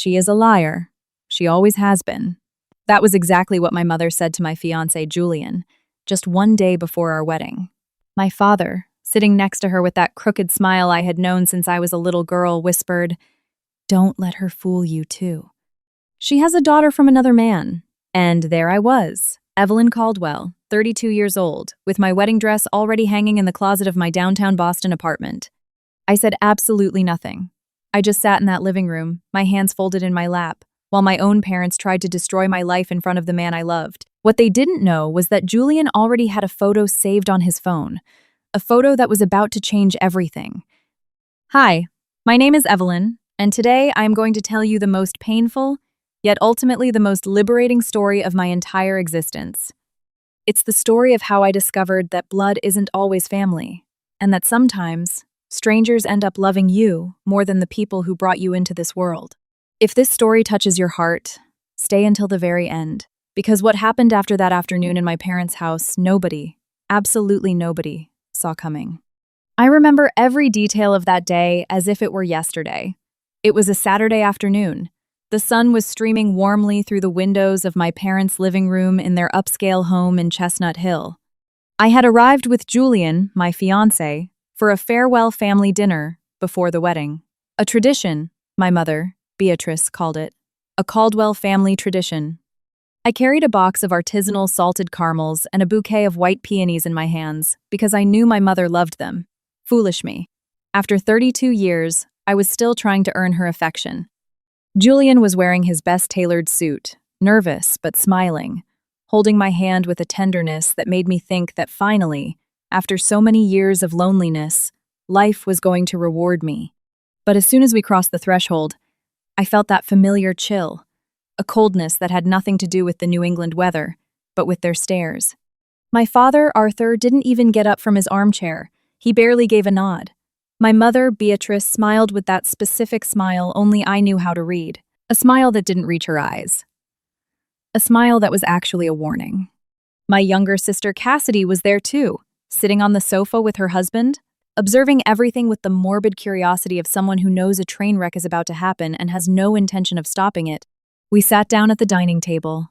She is a liar. She always has been. That was exactly what my mother said to my fiancé, Julian, just one day before our wedding. My father, sitting next to her with that crooked smile I had known since I was a little girl, whispered, "Don't let her fool you, too. She has a daughter from another man." And there I was, Evelyn Caldwell, 32 years old, with my wedding dress already hanging in the closet of my downtown Boston apartment. I said absolutely nothing. I just sat in that living room, my hands folded in my lap, while my own parents tried to destroy my life in front of the man I loved. What they didn't know was that Julian already had a photo saved on his phone, a photo that was about to change everything. Hi, my name is Evelyn, and today I am going to tell you the most painful, yet ultimately the most liberating story of my entire existence. It's the story of how I discovered that blood isn't always family, and that sometimes strangers end up loving you more than the people who brought you into this world. If this story touches your heart, stay until the very end, because what happened after that afternoon in my parents' house, nobody, absolutely nobody, saw coming. I remember every detail of that day as if it were yesterday. It was a Saturday afternoon. The sun was streaming warmly through the windows of my parents' living room in their upscale home in Chestnut Hill. I had arrived with Julian, my fiancé, for a farewell family dinner before the wedding. A tradition, my mother, Beatrice, called it. A Caldwell family tradition. I carried a box of artisanal salted caramels and a bouquet of white peonies in my hands because I knew my mother loved them. Foolish me. After 32 years, I was still trying to earn her affection. Julian was wearing his best tailored suit, nervous but smiling, holding my hand with a tenderness that made me think that finally, after so many years of loneliness, life was going to reward me. But as soon as we crossed the threshold, I felt that familiar chill, a coldness that had nothing to do with the New England weather, but with their stares. My father, Arthur, didn't even get up from his armchair. He barely gave a nod. My mother, Beatrice, smiled with that specific smile only I knew how to read, a smile that didn't reach her eyes. A smile that was actually a warning. My younger sister, Cassidy, was there too, sitting on the sofa with her husband, observing everything with the morbid curiosity of someone who knows a train wreck is about to happen and has no intention of stopping it. We sat down at the dining table.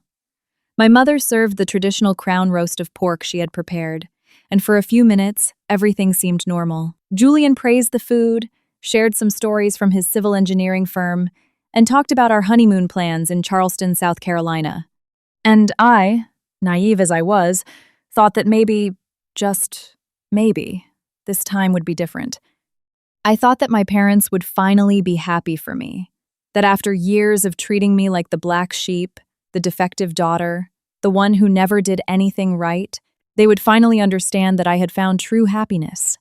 My mother served the traditional crown roast of pork she had prepared, and for a few minutes, everything seemed normal. Julian praised the food, shared some stories from his civil engineering firm, and talked about our honeymoon plans in Charleston, South Carolina. And I, naive as I was, thought that maybe, just maybe, this time would be different. I thought that my parents would finally be happy for me, that after years of treating me like the black sheep, the defective daughter, the one who never did anything right, they would finally understand that I had found true happiness.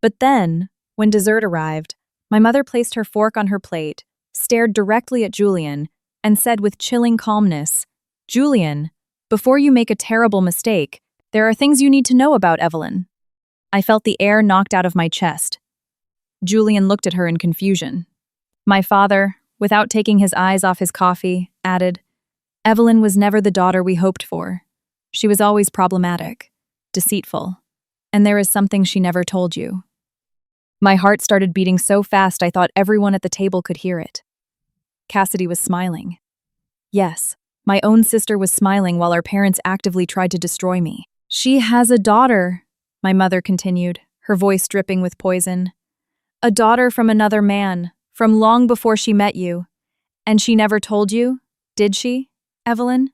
But then, when dessert arrived, my mother placed her fork on her plate, stared directly at Julian, and said with chilling calmness, "Julian, before you make a terrible mistake, there are things you need to know about Evelyn." I felt the air knocked out of my chest. Julian looked at her in confusion. My father, without taking his eyes off his coffee, added, "Evelyn was never the daughter we hoped for. She was always problematic, deceitful, and there is something she never told you." My heart started beating so fast I thought everyone at the table could hear it. Cassidy was smiling. Yes, my own sister was smiling while our parents actively tried to destroy me. "She has a daughter," my mother continued, her voice dripping with poison. "A daughter from another man, from long before she met you. And she never told you, did she, Evelyn?"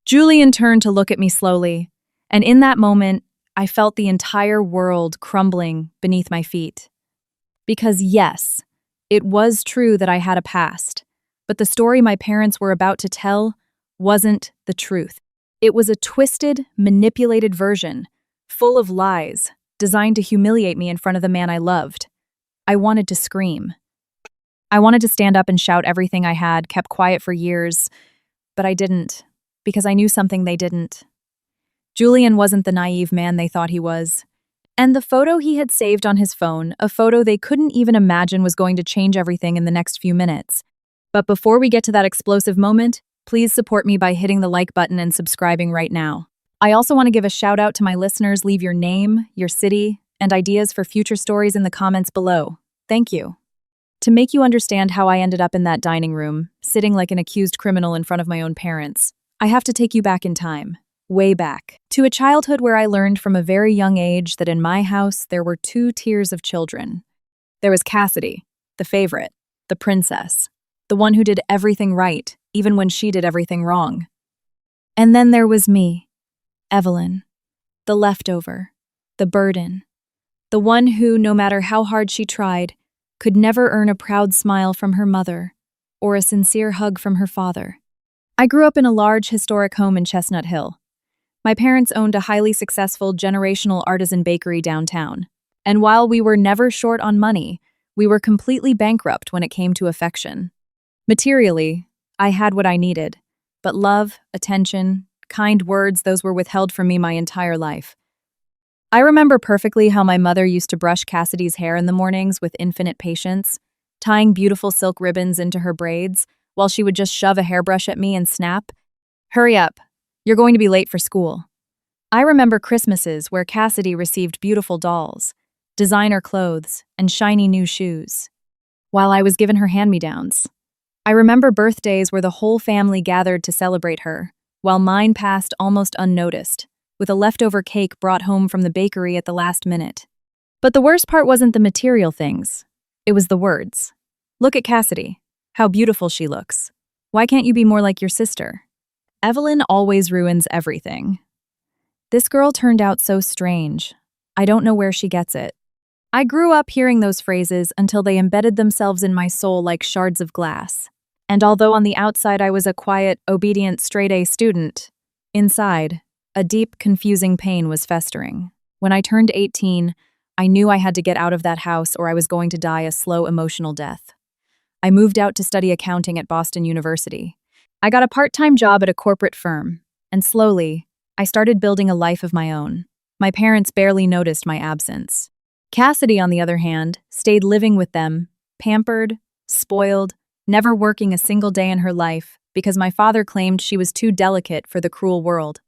Julian turned to look at me slowly, and in that moment, I felt the entire world crumbling beneath my feet. Because yes, it was true that I had a past, but the story my parents were about to tell wasn't the truth. It was a twisted, manipulated version, full of lies, designed to humiliate me in front of the man I loved. I wanted to scream. I wanted to stand up and shout everything I had kept quiet for years, but I didn't, because I knew something they didn't. Julian wasn't the naive man they thought he was. And the photo he had saved on his phone, a photo they couldn't even imagine was going to change everything in the next few minutes. But before we get to that explosive moment, please support me by hitting the like button and subscribing right now. I also want to give a shout out to my listeners. Leave your name, your city, and ideas for future stories in the comments below. Thank you. To make you understand how I ended up in that dining room, sitting like an accused criminal in front of my own parents, I have to take you back in time, way back, to a childhood where I learned from a very young age that in my house there were two tiers of children. There was Cassidy, the favorite, the princess, the one who did everything right, even when she did everything wrong. And then there was me, Evelyn, the leftover, the burden, the one who, no matter how hard she tried, could never earn a proud smile from her mother or a sincere hug from her father. I grew up in a large historic home in Chestnut Hill. My parents owned a highly successful generational artisan bakery downtown, and while we were never short on money, we were completely bankrupt when it came to affection. Materially, I had what I needed, but love, attention, kind words, those were withheld from me my entire life. I remember perfectly how my mother used to brush Cassidy's hair in the mornings with infinite patience, tying beautiful silk ribbons into her braids, while she would just shove a hairbrush at me and snap, "Hurry up, you're going to be late for school." I remember Christmases where Cassidy received beautiful dolls, designer clothes, and shiny new shoes, while I was given her hand-me-downs. I remember birthdays where the whole family gathered to celebrate her, while mine passed almost unnoticed, with a leftover cake brought home from the bakery at the last minute. But the worst part wasn't the material things. It was the words. "Look at Cassidy. How beautiful she looks. Why can't you be more like your sister? Evelyn always ruins everything. This girl turned out so strange. I don't know where she gets it." I grew up hearing those phrases until they embedded themselves in my soul like shards of glass. And although on the outside I was a quiet, obedient, straight-A student, inside, a deep, confusing pain was festering. When I turned 18, I knew I had to get out of that house or I was going to die a slow emotional death. I moved out to study accounting at Boston University. I got a part-time job at a corporate firm, and slowly, I started building a life of my own. My parents barely noticed my absence. Cassidy, on the other hand, stayed living with them, pampered, spoiled, never working a single day in her life because my father claimed she was too delicate for the cruel world.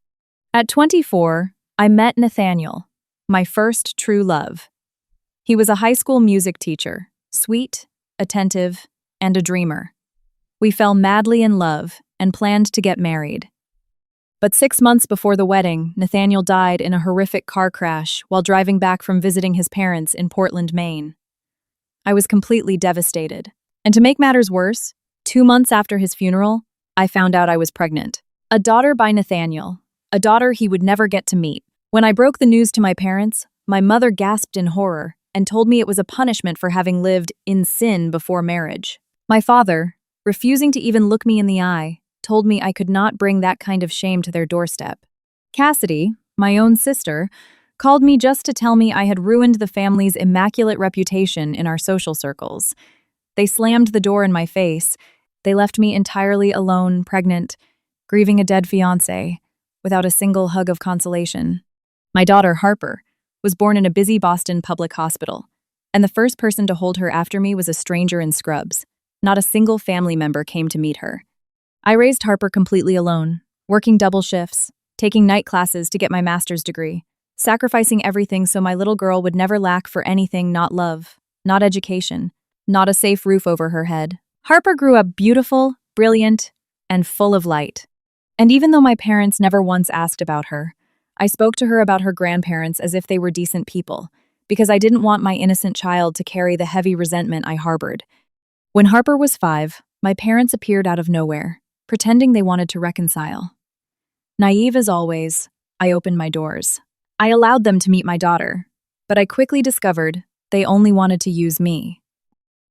At 24, I met Nathaniel, my first true love. He was a high school music teacher, sweet, attentive, and a dreamer. We fell madly in love and planned to get married. But 6 months before the wedding, Nathaniel died in a horrific car crash while driving back from visiting his parents in Portland, Maine. I was completely devastated. And to make matters worse, 2 months after his funeral, I found out I was pregnant. A daughter by Nathaniel, a daughter he would never get to meet. When I broke the news to my parents, my mother gasped in horror and told me it was a punishment for having lived in sin before marriage. My father, refusing to even look me in the eye, told me I could not bring that kind of shame to their doorstep. Cassidy, my own sister, called me just to tell me I had ruined the family's immaculate reputation in our social circles. They slammed the door in my face. They left me entirely alone, pregnant, grieving a dead fiancé, without a single hug of consolation. My daughter, Harper, was born in a busy Boston public hospital, and the first person to hold her after me was a stranger in scrubs. Not a single family member came to meet her. I raised Harper completely alone, working double shifts, taking night classes to get my master's degree, sacrificing everything so my little girl would never lack for anything, not love, not education, not a safe roof over her head. Harper grew up beautiful, brilliant, and full of light. And even though my parents never once asked about her, I spoke to her about her grandparents as if they were decent people, because I didn't want my innocent child to carry the heavy resentment I harbored. When Harper was 5, my parents appeared out of nowhere, pretending they wanted to reconcile. Naive as always, I opened my doors. I allowed them to meet my daughter, but I quickly discovered they only wanted to use me.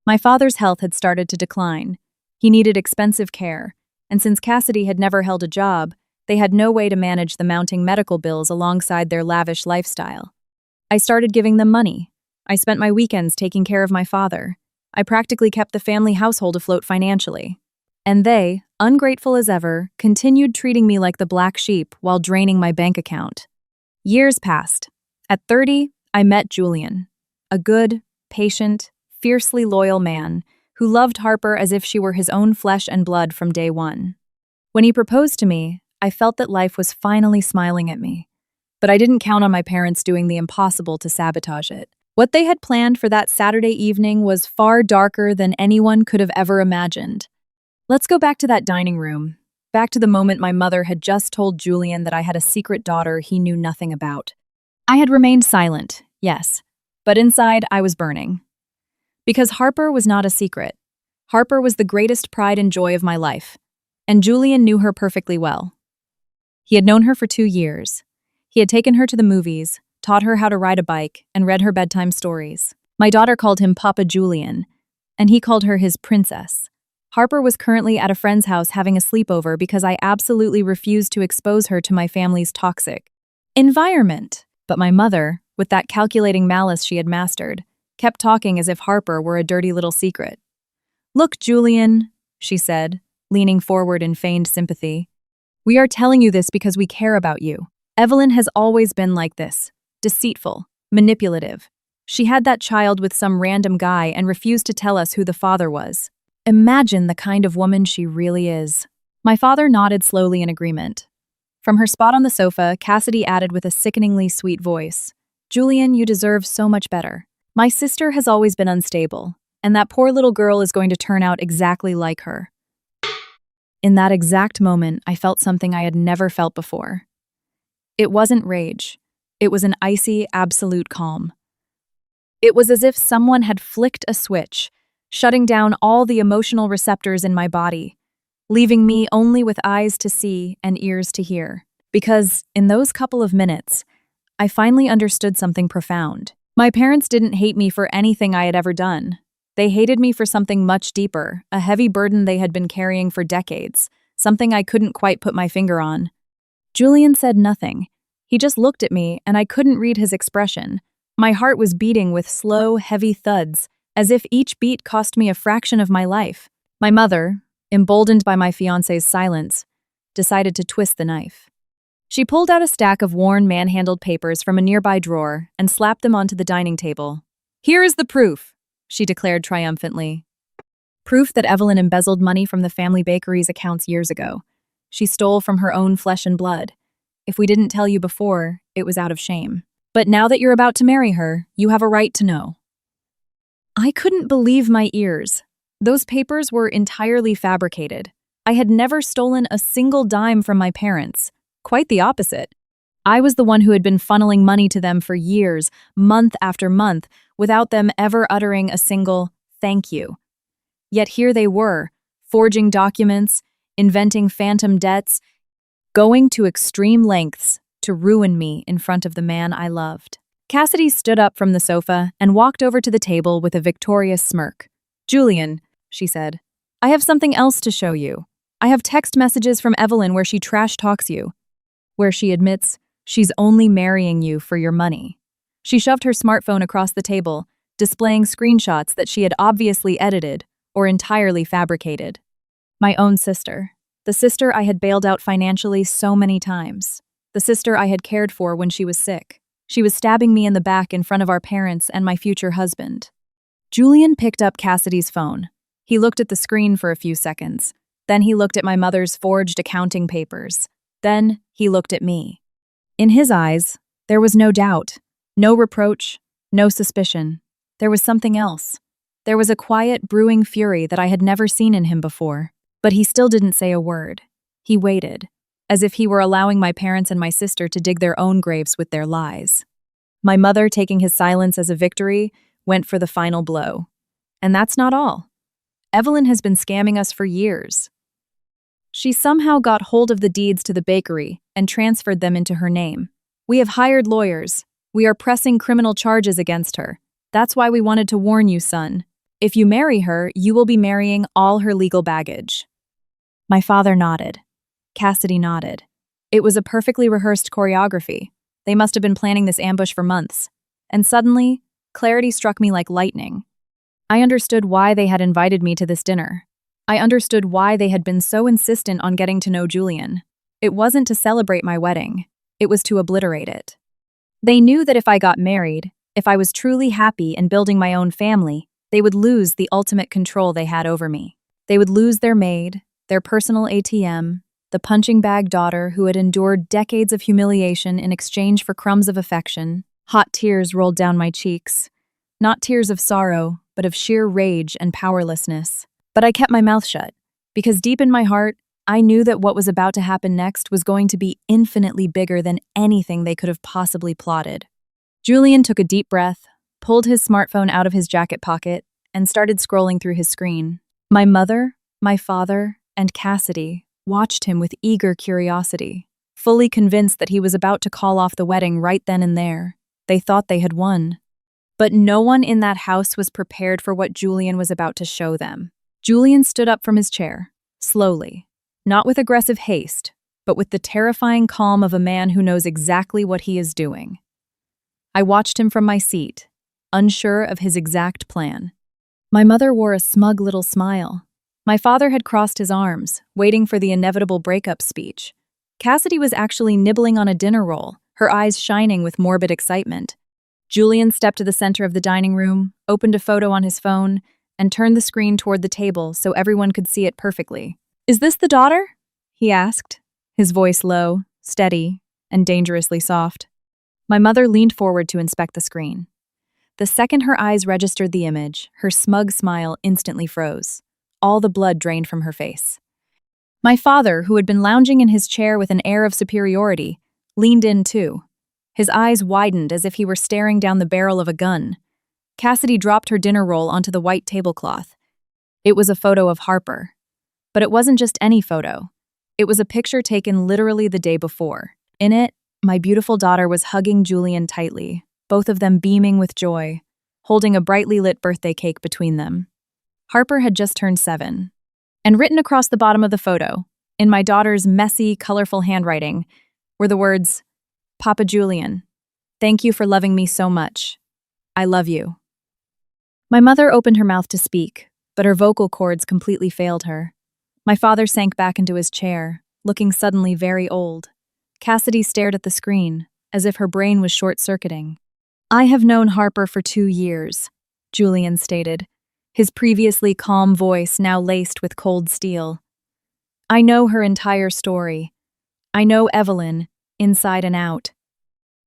My father's health had started to decline. He needed expensive care, and since Cassidy had never held a job, they had no way to manage the mounting medical bills alongside their lavish lifestyle. I started giving them money. I spent my weekends taking care of my father. I practically kept the family household afloat financially. And they, ungrateful as ever, continued treating me like the black sheep while draining my bank account. Years passed. At 30, I met Julian, a good, patient, fiercely loyal man who loved Harper as if she were his own flesh and blood from day one. When he proposed to me, I felt that life was finally smiling at me. But I didn't count on my parents doing the impossible to sabotage it. What they had planned for that Saturday evening was far darker than anyone could have ever imagined. Let's go back to that dining room, back to the moment my mother had just told Julian that I had a secret daughter he knew nothing about. I had remained silent, yes, but inside I was burning. Because Harper was not a secret. Harper was the greatest pride and joy of my life, and Julian knew her perfectly well. He had known her for 2 years. He had taken her to the movies, taught her how to ride a bike, and read her bedtime stories. My daughter called him Papa Julian, and he called her his princess. Harper was currently at a friend's house having a sleepover because I absolutely refused to expose her to my family's toxic environment. But my mother, with that calculating malice she had mastered, kept talking as if Harper were a dirty little secret. "Look, Julian," she said, leaning forward in feigned sympathy. "We are telling you this because we care about you. Evelyn has always been like this, deceitful, manipulative. She had that child with some random guy and refused to tell us who the father was. Imagine the kind of woman she really is." My father nodded slowly in agreement. From her spot on the sofa, Cassidy added with a sickeningly sweet voice, "Julian, you deserve so much better. My sister has always been unstable, and that poor little girl is going to turn out exactly like her." In that exact moment, I felt something I had never felt before. It wasn't rage. It was an icy, absolute calm. It was as if someone had flicked a switch, shutting down all the emotional receptors in my body, leaving me only with eyes to see and ears to hear. Because, in those couple of minutes, I finally understood something profound. My parents didn't hate me for anything I had ever done. They hated me for something much deeper, a heavy burden they had been carrying for decades, something I couldn't quite put my finger on. Julian said nothing. He just looked at me, and I couldn't read his expression. My heart was beating with slow, heavy thuds, as if each beat cost me a fraction of my life. My mother, emboldened by my fiancé's silence, decided to twist the knife. She pulled out a stack of worn, man-handled papers from a nearby drawer and slapped them onto the dining table. "Here is the proof," she declared triumphantly. Proof that Evelyn embezzled money from the family bakery's accounts years ago. She stole from her own flesh and blood. If we didn't tell you before, it was out of shame. But now that you're about to marry her, you have a right to know. I couldn't believe my ears. Those papers were entirely fabricated. I had never stolen a single dime from my parents. Quite the opposite. I was the one who had been funneling money to them for years, month after month, without them ever uttering a single thank you. Yet here they were, forging documents, inventing phantom debts, going to extreme lengths to ruin me in front of the man I loved. Cassidy stood up from the sofa and walked over to the table with a victorious smirk. "Julian," she said, "I have something else to show you. I have text messages from Evelyn where she trash talks you, where she admits she's only marrying you for your money." She shoved her smartphone across the table, displaying screenshots that she had obviously edited or entirely fabricated. My own sister. The sister I had bailed out financially so many times. The sister I had cared for when she was sick. She was stabbing me in the back in front of our parents and my future husband. Julian picked up Cassidy's phone. He looked at the screen for a few seconds. Then he looked at my mother's forged accounting papers. Then he looked at me. In his eyes, there was no doubt, no reproach, no suspicion. There was something else. There was a quiet, brewing fury that I had never seen in him before. But he still didn't say a word. He waited, as if he were allowing my parents and my sister to dig their own graves with their lies. My mother, taking his silence as a victory, went for the final blow. And that's not all. Evelyn has been scamming us for years. She somehow got hold of the deeds to the bakery and transferred them into her name. We have hired lawyers. We are pressing criminal charges against her. That's why we wanted to warn you, son. If you marry her, you will be marrying all her legal baggage. My father nodded. Cassidy nodded. It was a perfectly rehearsed choreography. They must have been planning this ambush for months. And suddenly, clarity struck me like lightning. I understood why they had invited me to this dinner. I understood why they had been so insistent on getting to know Julian. It wasn't to celebrate my wedding. It was to obliterate it. They knew that if I got married, if I was truly happy and building my own family, they would lose the ultimate control they had over me. They would lose their maid, their personal ATM, the punching bag daughter who had endured decades of humiliation in exchange for crumbs of affection. Hot tears rolled down my cheeks. Not tears of sorrow, but of sheer rage and powerlessness. But I kept my mouth shut, because deep in my heart, I knew that what was about to happen next was going to be infinitely bigger than anything they could have possibly plotted. Julian took a deep breath, pulled his smartphone out of his jacket pocket, and started scrolling through his screen. My mother, my father, and Cassidy watched him with eager curiosity, fully convinced that he was about to call off the wedding right then and there. They thought they had won. But no one in that house was prepared for what Julian was about to show them. Julian stood up from his chair, slowly, not with aggressive haste, but with the terrifying calm of a man who knows exactly what he is doing. I watched him from my seat, unsure of his exact plan. My mother wore a smug little smile. My father had crossed his arms, waiting for the inevitable breakup speech. Cassidy was actually nibbling on a dinner roll, her eyes shining with morbid excitement. Julian stepped to the center of the dining room, opened a photo on his phone, and turned the screen toward the table so everyone could see it perfectly. "Is this the daughter?" he asked, his voice low, steady, and dangerously soft. My mother leaned forward to inspect the screen. The second her eyes registered the image, her smug smile instantly froze. All the blood drained from her face. My father, who had been lounging in his chair with an air of superiority, leaned in too. His eyes widened as if he were staring down the barrel of a gun. Cassidy dropped her dinner roll onto the white tablecloth. It was a photo of Harper. But it wasn't just any photo. It was a picture taken literally the day before. In it, my beautiful daughter was hugging Julian tightly, both of them beaming with joy, holding a brightly lit birthday cake between them. Harper had just turned 7. And written across the bottom of the photo, in my daughter's messy, colorful handwriting, were the words, "Papa Julian, thank you for loving me so much. I love you." My mother opened her mouth to speak, but her vocal cords completely failed her. My father sank back into his chair, looking suddenly very old. Cassidy stared at the screen, as if her brain was short-circuiting. "I have known Harper for 2 years," Julian stated, his previously calm voice now laced with cold steel. "I know her entire story. I know Evelyn, inside and out.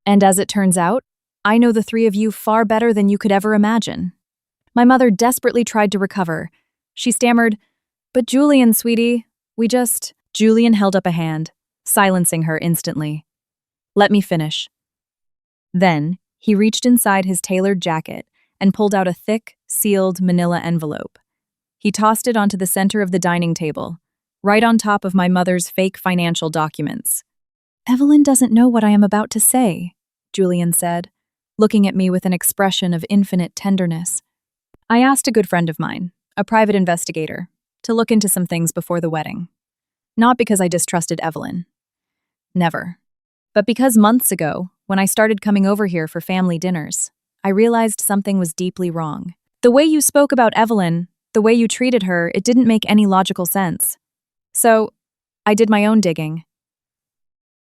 And as it turns out, I know the 3 of you far better than you could ever imagine." My mother desperately tried to recover. She stammered, "But Julian, sweetie, Julian held up a hand, silencing her instantly. "Let me finish." Then, he reached inside his tailored jacket and pulled out a thick, sealed manila envelope. He tossed it onto the center of the dining table, right on top of my mother's fake financial documents. "Evelyn doesn't know what I am about to say," Julian said, looking at me with an expression of infinite tenderness. "I asked a good friend of mine, a private investigator, to look into some things before the wedding. Not because I distrusted Evelyn. Never. But because months ago, when I started coming over here for family dinners, I realized something was deeply wrong. The way you spoke about Evelyn, the way you treated her, it didn't make any logical sense. So, I did my own digging."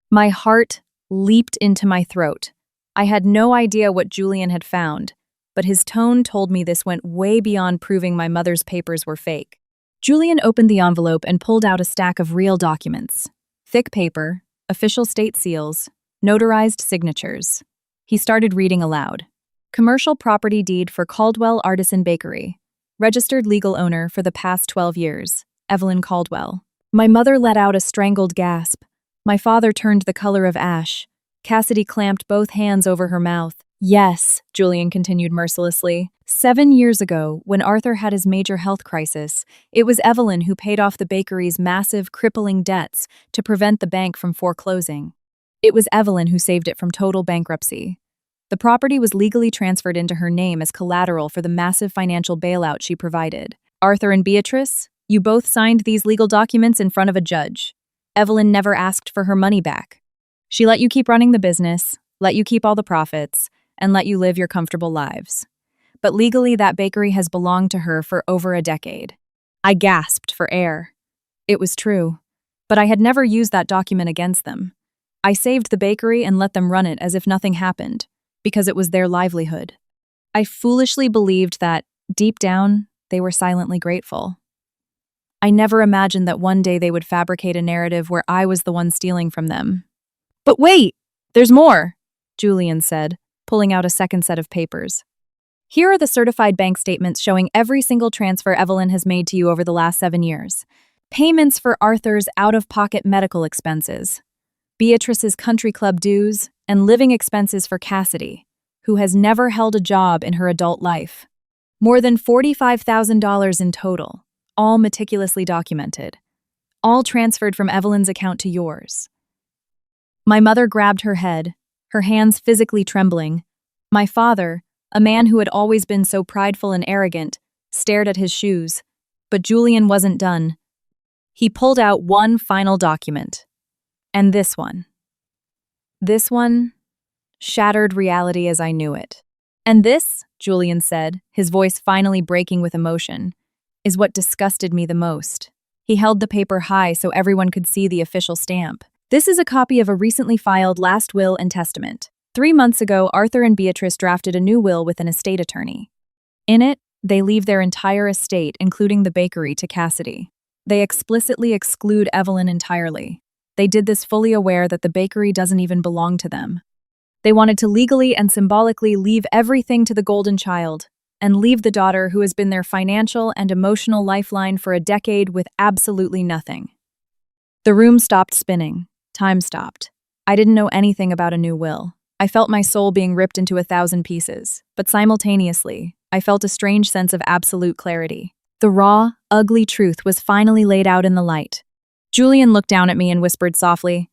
My heart leaped into my throat. I had no idea what Julian had found, but his tone told me this went way beyond proving my mother's papers were fake. Julian opened the envelope and pulled out a stack of real documents. Thick paper, official state seals, notarized signatures. He started reading aloud. "Commercial property deed for Caldwell Artisan Bakery. Registered legal owner for the past 12 years, Evelyn Caldwell." My mother let out a strangled gasp. My father turned the color of ash. Cassidy clamped both hands over her mouth. "Yes," Julian continued mercilessly. 7 years ago, when Arthur had his major health crisis, it was Evelyn who paid off the bakery's massive, crippling debts to prevent the bank from foreclosing. It was Evelyn who saved it from total bankruptcy. The property was legally transferred into her name as collateral for the massive financial bailout she provided. Arthur and Beatrice, you both signed these legal documents in front of a judge. Evelyn never asked for her money back. She let you keep running the business, let you keep all the profits, and let you live your comfortable lives. But legally, that bakery has belonged to her for over a decade. I gasped for air. It was true, but I had never used that document against them. I saved the bakery and let them run it as if nothing happened, because it was their livelihood. I foolishly believed that, deep down, they were silently grateful. I never imagined that one day they would fabricate a narrative where I was the one stealing from them. "But wait, there's more," Julian said, pulling out a second set of papers. Here are the certified bank statements showing every single transfer Evelyn has made to you over the last 7 years. Payments for Arthur's out-of-pocket medical expenses, Beatrice's country club dues, and living expenses for Cassidy, who has never held a job in her adult life. More than $45,000 in total, all meticulously documented. All transferred from Evelyn's account to yours. My mother grabbed her head, her hands physically trembling. My father, a man who had always been so prideful and arrogant, stared at his shoes. But Julian wasn't done. He pulled out one final document. And this one. This one shattered reality as I knew it. And this, Julian said, his voice finally breaking with emotion, is what disgusted me the most. He held the paper high so everyone could see the official stamp. This is a copy of a recently filed last will and testament. 3 months ago, Arthur and Beatrice drafted a new will with an estate attorney. In it, they leave their entire estate, including the bakery, to Cassidy. They explicitly exclude Evelyn entirely. They did this fully aware that the bakery doesn't even belong to them. They wanted to legally and symbolically leave everything to the golden child, and leave the daughter who has been their financial and emotional lifeline for a decade with absolutely nothing. The room stopped spinning. Time stopped. I didn't know anything about a new will. I felt my soul being ripped into 1,000 pieces, but simultaneously, I felt a strange sense of absolute clarity. The raw, ugly truth was finally laid out in the light. Julian looked down at me and whispered softly,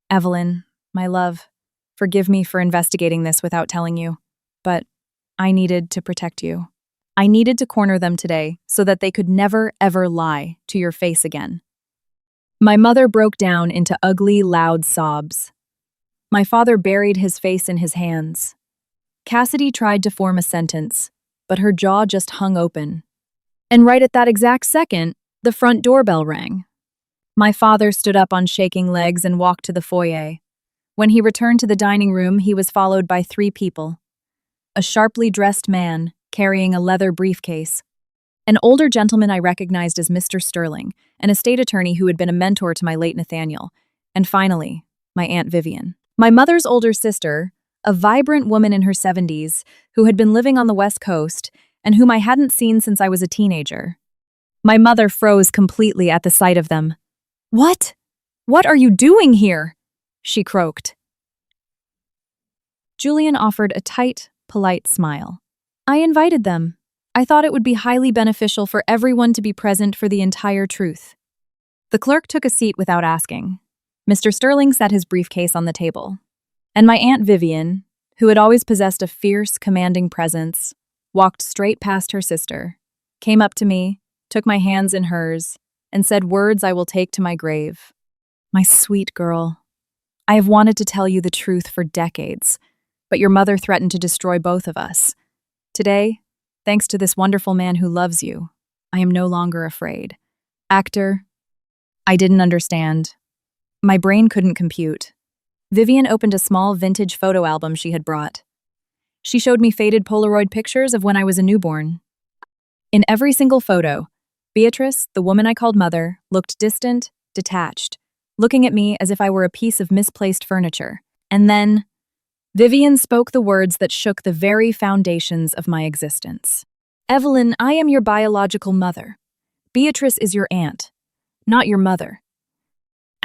"Evelyn, my love, forgive me for investigating this without telling you, but I needed to protect you. I needed to corner them today so that they could never, ever lie to your face again." My mother broke down into ugly, loud sobs. My father buried his face in his hands. Cassidy tried to form a sentence, but her jaw just hung open. And right at that exact second, the front doorbell rang. My father stood up on shaking legs and walked to the foyer. When he returned to the dining room, he was followed by 3 people. A sharply dressed man, carrying a leather briefcase. An older gentleman I recognized as Mr. Sterling, an estate attorney who had been a mentor to my late Nathaniel. And finally, my Aunt Vivian. My mother's older sister, a vibrant woman in her 70s, who had been living on the West Coast, and whom I hadn't seen since I was a teenager. My mother froze completely at the sight of them. "What? What are you doing here?" she croaked. Julian offered a tight, polite smile. "I invited them. I thought it would be highly beneficial for everyone to be present for the entire truth." The clerk took a seat without asking. Mr. Sterling set his briefcase on the table. And my Aunt Vivian, who had always possessed a fierce, commanding presence, walked straight past her sister, came up to me, took my hands in hers, and said words I will take to my grave. "My sweet girl, I have wanted to tell you the truth for decades, but your mother threatened to destroy both of us. Today, thanks to this wonderful man who loves you, I am no longer afraid." Actor, I didn't understand. My brain couldn't compute. Vivian opened a small vintage photo album she had brought. She showed me faded Polaroid pictures of when I was a newborn. In every single photo, Beatrice, the woman I called mother, looked distant, detached, looking at me as if I were a piece of misplaced furniture. And then, Vivian spoke the words that shook the very foundations of my existence. "Evelyn, I am your biological mother. Beatrice is your aunt, not your mother."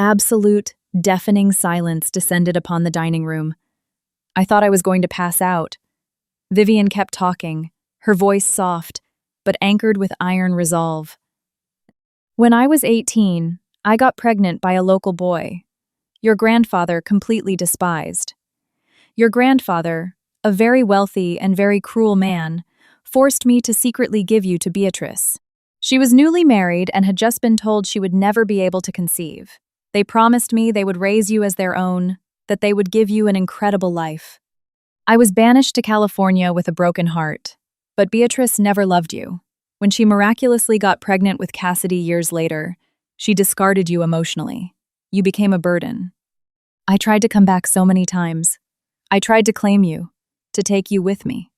Absolute, deafening silence descended upon the dining room. I thought I was going to pass out. Vivian kept talking, her voice soft, but anchored with iron resolve. "When I was 18, I got pregnant by a local boy. Your grandfather completely despised. Your grandfather, a very wealthy and very cruel man, forced me to secretly give you to Beatrice. She was newly married and had just been told she would never be able to conceive. They promised me they would raise you as their own, that they would give you an incredible life. I was banished to California with a broken heart, but Beatrice never loved you. When she miraculously got pregnant with Cassidy years later, she discarded you emotionally. You became a burden. I tried to come back so many times. I tried to claim you, to take you with me.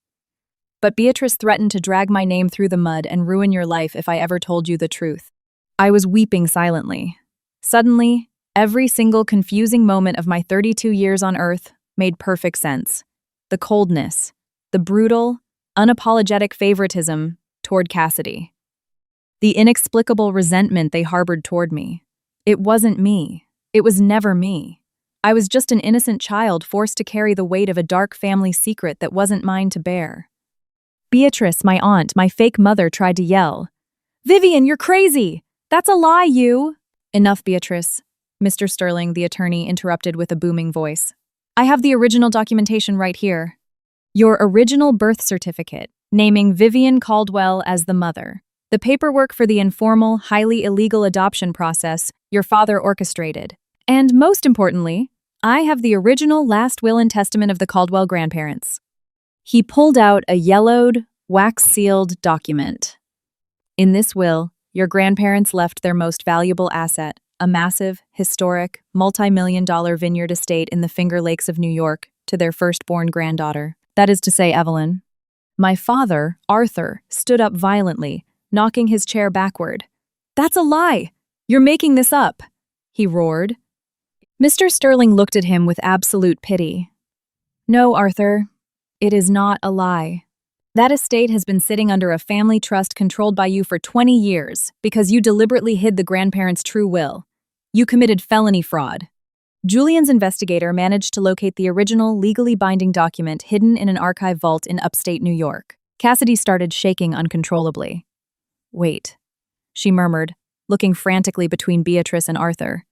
But Beatrice threatened to drag my name through the mud and ruin your life if I ever told you the truth." I was weeping silently. Suddenly, every single confusing moment of my 32 years on Earth made perfect sense. The coldness, the brutal, unapologetic favoritism toward Cassidy. The inexplicable resentment they harbored toward me. It wasn't me. It was never me. I was just an innocent child forced to carry the weight of a dark family secret that wasn't mine to bear. Beatrice, my aunt, my fake mother, tried to yell. "Vivian, you're crazy! That's a lie, you!" "Enough, Beatrice," Mr. Sterling, the attorney, interrupted with a booming voice. "I have the original documentation right here. Your original birth certificate, naming Vivian Caldwell as the mother. The paperwork for the informal, highly illegal adoption process your father orchestrated. And most importantly, I have the original last will and testament of the Caldwell grandparents." He pulled out a yellowed, wax-sealed document. "In this will, your grandparents left their most valuable asset, a massive, historic, multi-million-dollar vineyard estate in the Finger Lakes of New York, to their firstborn granddaughter. That is to say, Evelyn." My father, Arthur, stood up violently, knocking his chair backward. "That's a lie! You're making this up!" he roared. Mr. Sterling looked at him with absolute pity. "No, Arthur, it is not a lie. That estate has been sitting under a family trust controlled by you for 20 years because you deliberately hid the grandparents' true will. You committed felony fraud." Julian's investigator managed to locate the original, legally binding document hidden in an archive vault in upstate New York. Cassidy started shaking uncontrollably. "Wait," she murmured, looking frantically between Beatrice and Arthur.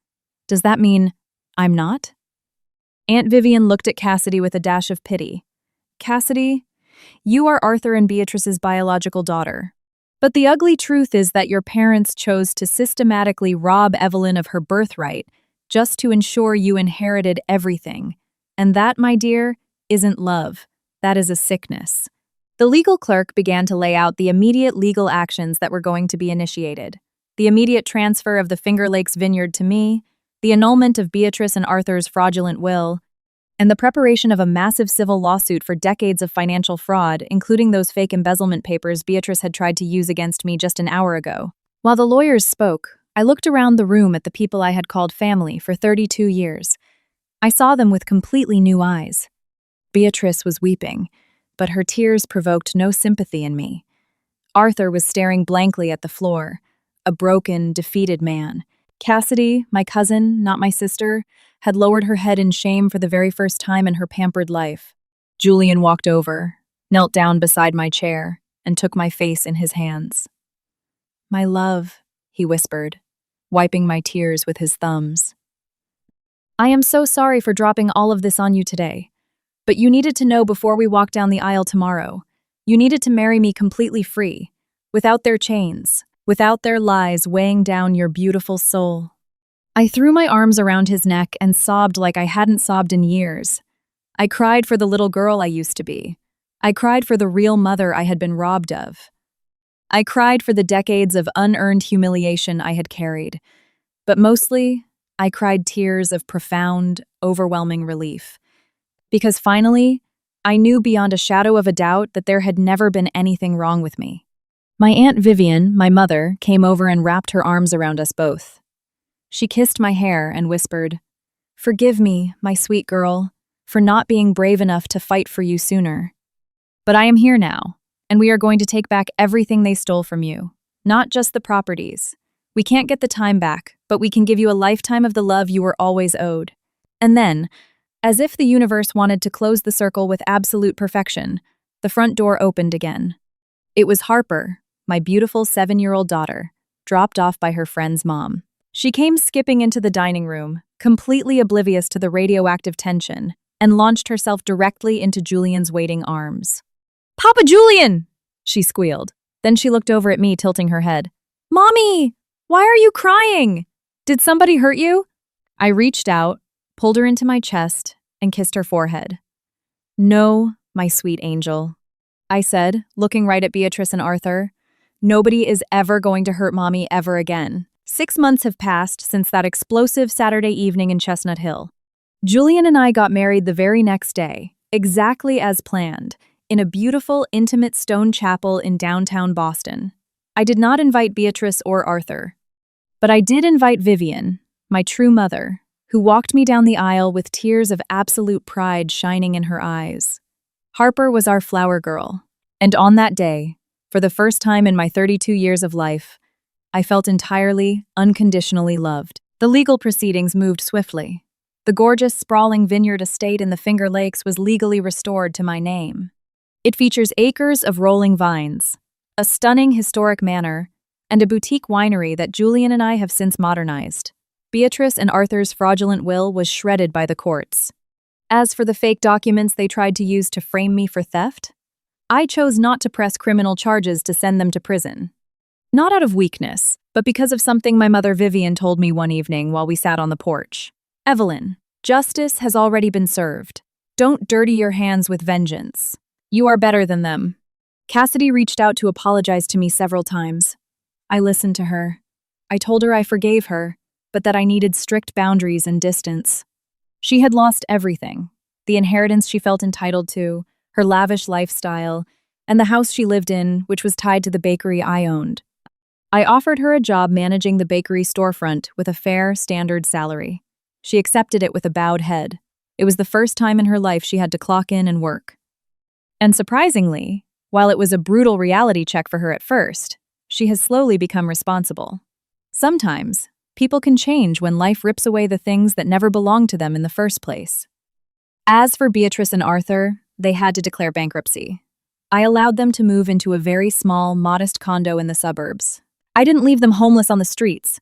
"Does that mean I'm not?" Aunt Vivian looked at Cassidy with a dash of pity. "Cassidy, you are Arthur and Beatrice's biological daughter. But the ugly truth is that your parents chose to systematically rob Evelyn of her birthright just to ensure you inherited everything. And that, my dear, isn't love. That is a sickness." The legal clerk began to lay out the immediate legal actions that were going to be initiated. The immediate transfer of the Finger Lakes vineyard to me, the annulment of Beatrice and Arthur's fraudulent will, and the preparation of a massive civil lawsuit for decades of financial fraud, including those fake embezzlement papers Beatrice had tried to use against me just an hour ago. While the lawyers spoke, I looked around the room at the people I had called family for 32 years. I saw them with completely new eyes. Beatrice was weeping, but her tears provoked no sympathy in me. Arthur was staring blankly at the floor, a broken, defeated man. Cassidy, my cousin, not my sister, had lowered her head in shame for the very first time in her pampered life. Julian walked over, knelt down beside my chair, and took my face in his hands. "My love," he whispered, wiping my tears with his thumbs. "I am so sorry for dropping all of this on you today. But you needed to know before we walk down the aisle tomorrow. You needed to marry me completely free, without their chains, without their lies weighing down your beautiful soul." I threw my arms around his neck and sobbed like I hadn't sobbed in years. I cried for the little girl I used to be. I cried for the real mother I had been robbed of. I cried for the decades of unearned humiliation I had carried. But mostly, I cried tears of profound, overwhelming relief. Because finally, I knew beyond a shadow of a doubt that there had never been anything wrong with me. My Aunt Vivian, my mother, came over and wrapped her arms around us both. She kissed my hair and whispered, "Forgive me, my sweet girl, for not being brave enough to fight for you sooner. But I am here now, and we are going to take back everything they stole from you, not just the properties. We can't get the time back, but we can give you a lifetime of the love you were always owed." And then, as if the universe wanted to close the circle with absolute perfection, the front door opened again. It was Harper, my beautiful 7-year-old daughter, dropped off by her friend's mom. She came skipping into the dining room, completely oblivious to the radioactive tension, and launched herself directly into Julian's waiting arms. "Papa Julian!" she squealed. Then she looked over at me, tilting her head. "Mommy! Why are you crying? Did somebody hurt you?" I reached out, pulled her into my chest, and kissed her forehead. "No, my sweet angel," I said, looking right at Beatrice and Arthur. "Nobody is ever going to hurt Mommy ever again." 6 months have passed since that explosive Saturday evening in Chestnut Hill. Julian and I got married the very next day, exactly as planned, in a beautiful, intimate stone chapel in downtown Boston. I did not invite Beatrice or Arthur, but I did invite Vivian, my true mother, who walked me down the aisle with tears of absolute pride shining in her eyes. Harper was our flower girl. And on that day, for the first time in my 32 years of life, I felt entirely, unconditionally loved. The legal proceedings moved swiftly. The gorgeous, sprawling vineyard estate in the Finger Lakes was legally restored to my name. It features acres of rolling vines, a stunning historic manor, and a boutique winery that Julian and I have since modernized. Beatrice and Arthur's fraudulent will was shredded by the courts. As for the fake documents they tried to use to frame me for theft, I chose not to press criminal charges to send them to prison. Not out of weakness, but because of something my mother Vivian told me one evening while we sat on the porch. Evelyn, justice has already been served. Don't dirty your hands with vengeance. You are better than them. Cassidy reached out to apologize to me several times. I listened to her. I told her I forgave her, but that I needed strict boundaries and distance. She had lost everything: the inheritance she felt entitled to, her lavish lifestyle, and the house she lived in, which was tied to the bakery I owned. I offered her a job managing the bakery storefront with a fair, standard salary. She accepted it with a bowed head. It was the first time in her life she had to clock in and work. And surprisingly, while it was a brutal reality check for her at first, she has slowly become responsible. Sometimes, people can change when life rips away the things that never belonged to them in the first place. As for Beatrice and Arthur, they had to declare bankruptcy. I allowed them to move into a very small, modest condo in the suburbs. I didn't leave them homeless on the streets,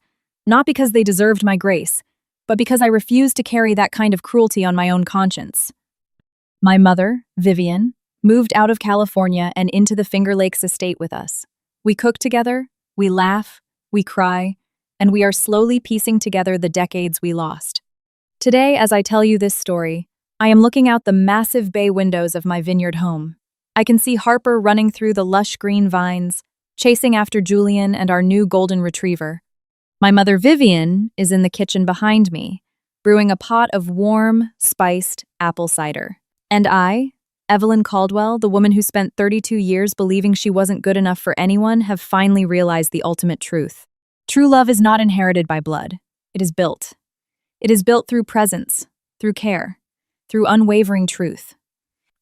not because they deserved my grace, but because I refused to carry that kind of cruelty on my own conscience. My mother, Vivian, moved out of California and into the Finger Lakes estate with us. We cook together, we laugh, we cry, and we are slowly piecing together the decades we lost. Today, as I tell you this story, I am looking out the massive bay windows of my vineyard home. I can see Harper running through the lush green vines, chasing after Julian and our new golden retriever. My mother Vivian is in the kitchen behind me, brewing a pot of warm, spiced apple cider. And I, Evelyn Caldwell, the woman who spent 32 years believing she wasn't good enough for anyone, have finally realized the ultimate truth. True love is not inherited by blood. It is built. It is built through presence, through care, through unwavering truth.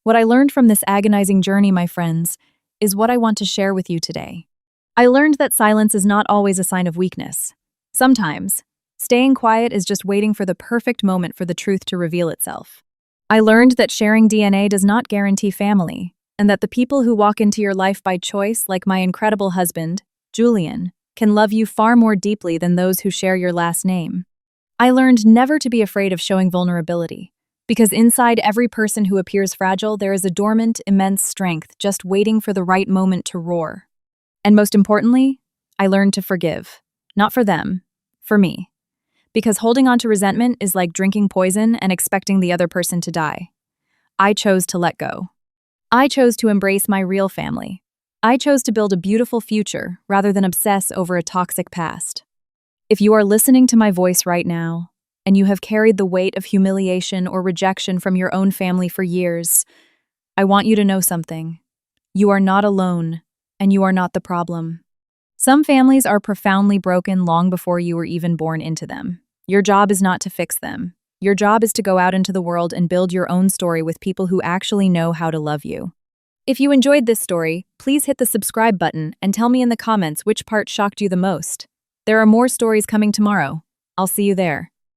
What I learned from this agonizing journey, my friends, is what I want to share with you today. I learned that silence is not always a sign of weakness. Sometimes, staying quiet is just waiting for the perfect moment for the truth to reveal itself. I learned that sharing DNA does not guarantee family, and that the people who walk into your life by choice, like my incredible husband, Julian, can love you far more deeply than those who share your last name. I learned never to be afraid of showing vulnerability, because inside every person who appears fragile, there is a dormant, immense strength just waiting for the right moment to roar. And most importantly, I learned to forgive. Not for them, for me. Because holding on to resentment is like drinking poison and expecting the other person to die. I chose to let go. I chose to embrace my real family. I chose to build a beautiful future rather than obsess over a toxic past. If you are listening to my voice right now, and you have carried the weight of humiliation or rejection from your own family for years, I want you to know something. You are not alone, and you are not the problem. Some families are profoundly broken long before you were even born into them. Your job is not to fix them. Your job is to go out into the world and build your own story with people who actually know how to love you. If you enjoyed this story, please hit the subscribe button and tell me in the comments which part shocked you the most. There are more stories coming tomorrow. I'll see you there.